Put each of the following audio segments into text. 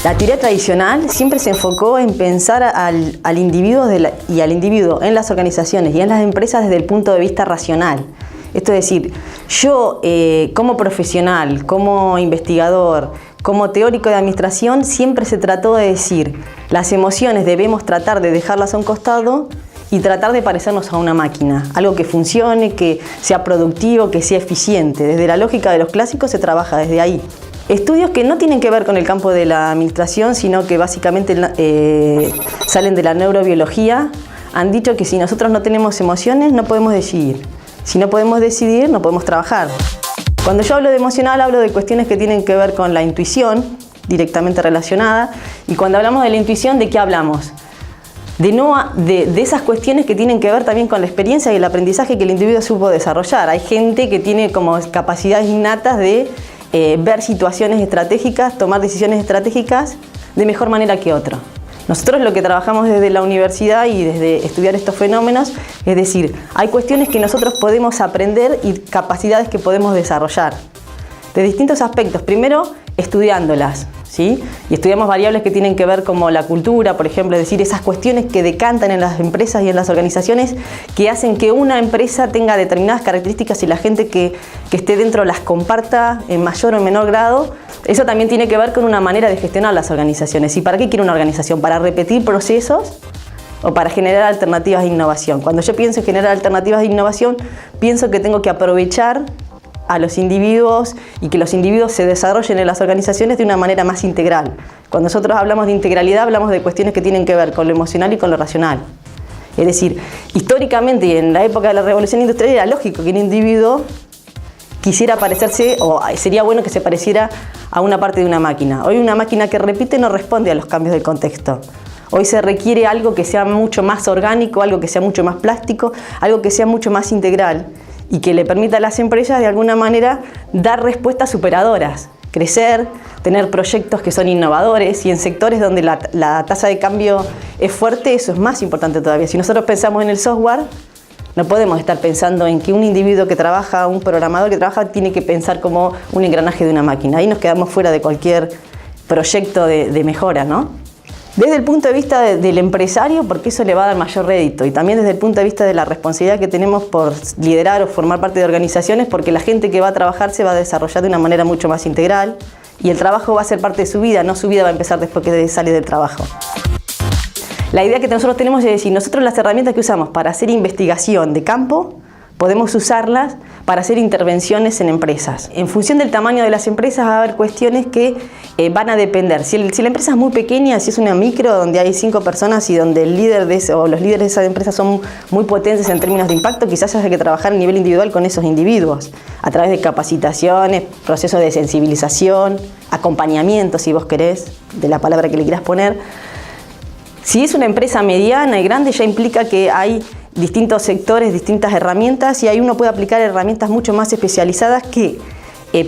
La teoría tradicional siempre se enfocó en pensar al individuo y al individuo en las organizaciones y en las empresas desde el punto de vista racional. Esto es decir, yo como profesional, como investigador, como teórico de administración, siempre se trató de decir, las emociones debemos tratar de dejarlas a un costado y tratar de parecernos a una máquina, algo que funcione, que sea productivo, que sea eficiente. Desde la lógica de los clásicos se trabaja desde ahí. Estudios que no tienen que ver con el campo de la administración, sino que básicamente salen de la neurobiología, han dicho que si nosotros no tenemos emociones no podemos decidir. Si no podemos decidir, no podemos trabajar. Cuando yo hablo de emocional, hablo de cuestiones que tienen que ver con la intuición, directamente relacionada. Y cuando hablamos de la intuición, ¿de qué hablamos? De esas cuestiones que tienen que ver también con la experiencia y el aprendizaje que el individuo supo desarrollar. Hay gente que tiene como capacidades innatas de ver situaciones estratégicas, tomar decisiones estratégicas de mejor manera que otro. Nosotros lo que trabajamos desde la universidad y desde estudiar estos fenómenos, es decir, hay cuestiones que nosotros podemos aprender y capacidades que podemos desarrollar de distintos aspectos. Primero, estudiándolas, ¿sí? Y estudiamos variables que tienen que ver como la cultura, por ejemplo, es decir, esas cuestiones que decantan en las empresas y en las organizaciones que hacen que una empresa tenga determinadas características y la gente que esté dentro las comparta en mayor o menor grado. Eso también tiene que ver con una manera de gestionar las organizaciones. ¿Y para qué quiere una organización? ¿Para repetir procesos o para generar alternativas de innovación? Cuando yo pienso en generar alternativas de innovación, pienso que tengo que aprovechar a los individuos y que los individuos se desarrollen en las organizaciones de una manera más integral. Cuando nosotros hablamos de integralidad, hablamos de cuestiones que tienen que ver con lo emocional y con lo racional. Es decir, históricamente y en la época de la Revolución Industrial era lógico que un individuo quisiera parecerse, o sería bueno que se pareciera a una parte de una máquina. Hoy una máquina que repite no responde a los cambios del contexto. Hoy se requiere algo que sea mucho más orgánico, algo que sea mucho más plástico, algo que sea mucho más integral y que le permita a las empresas de alguna manera dar respuestas superadoras, crecer, tener proyectos que son innovadores, y en sectores donde la tasa de cambio es fuerte, eso es más importante todavía. Si nosotros pensamos en el software, no podemos estar pensando en que un individuo que trabaja, un programador que trabaja, tiene que pensar como un engranaje de una máquina. Ahí nos quedamos fuera de cualquier proyecto de mejora, ¿no? Desde el punto de vista del empresario, porque eso le va a dar mayor rédito, y también desde el punto de vista de la responsabilidad que tenemos por liderar o formar parte de organizaciones, porque la gente que va a trabajar se va a desarrollar de una manera mucho más integral y el trabajo va a ser parte de su vida, no su vida va a empezar después que sale del trabajo. La idea que nosotros tenemos es decir, nosotros las herramientas que usamos para hacer investigación de campo, podemos usarlas para hacer intervenciones en empresas. En función del tamaño de las empresas va a haber cuestiones que van a depender. Si la empresa es muy pequeña, si es una micro donde hay 5 personas y donde el líder o los líderes de esa empresa son muy potentes en términos de impacto, quizás haya que trabajar a nivel individual con esos individuos, a través de capacitaciones, procesos de sensibilización, acompañamiento, si vos querés, de la palabra que le quieras poner. Si es una empresa mediana y grande, ya implica que hay distintos sectores, distintas herramientas, y ahí uno puede aplicar herramientas mucho más especializadas que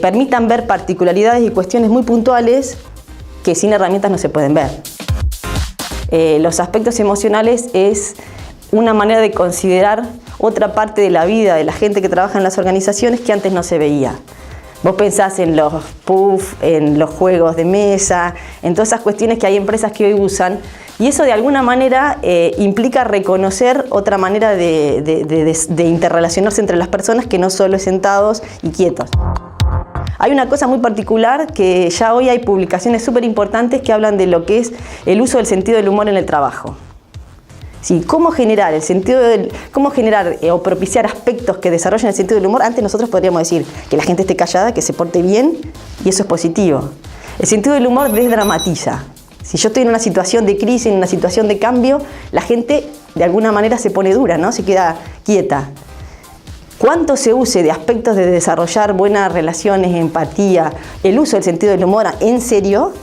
permitan ver particularidades y cuestiones muy puntuales que sin herramientas no se pueden ver. Los aspectos emocionales es una manera de considerar otra parte de la vida de la gente que trabaja en las organizaciones que antes no se veía. Vos pensás en los puff, en los juegos de mesa, en todas esas cuestiones que hay empresas que hoy usan, y eso de alguna manera implica reconocer otra manera de interrelacionarse entre las personas que no solo sentados y quietos. Hay una cosa muy particular que ya hoy hay publicaciones súper importantes que hablan de lo que es el uso del sentido del humor en el trabajo. Sí, cómo generar o propiciar aspectos que desarrollen el sentido del humor. Antes nosotros podríamos decir que la gente esté callada, que se porte bien, y eso es positivo. El sentido del humor desdramatiza. Si yo estoy en una situación de crisis, en una situación de cambio, la gente de alguna manera se pone dura, ¿no? Se queda quieta. Cuánto se use de aspectos de desarrollar buenas relaciones, empatía, el uso del sentido del humor en serio,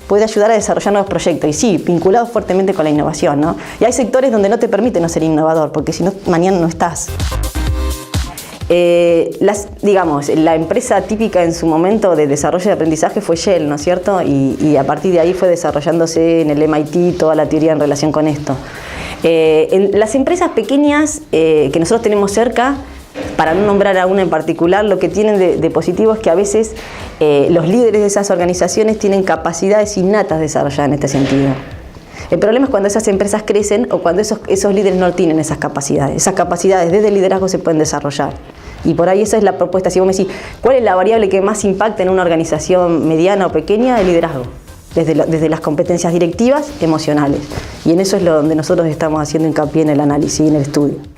puede ayudar a desarrollar nuevos proyectos, y sí, vinculados fuertemente con la innovación, ¿no? Y hay sectores donde no te permite no ser innovador, porque si no, mañana no estás. Digamos, la empresa típica en su momento de desarrollo de aprendizaje fue Shell, ¿no es cierto? Y a partir de ahí fue desarrollándose en el MIT toda la teoría en relación con esto. En las empresas pequeñas que nosotros tenemos cerca, para no nombrar a una en particular, lo que tienen de positivo es que a veces los líderes de esas organizaciones tienen capacidades innatas desarrolladas en este sentido. El problema es cuando esas empresas crecen o cuando esos líderes no tienen esas capacidades. Esas capacidades desde el liderazgo se pueden desarrollar. Y por ahí esa es la propuesta. Si vos me decís, ¿cuál es la variable que más impacta en una organización mediana o pequeña? El liderazgo. Desde las competencias directivas, emocionales. Y en eso es donde nosotros estamos haciendo hincapié en el análisis y en el estudio.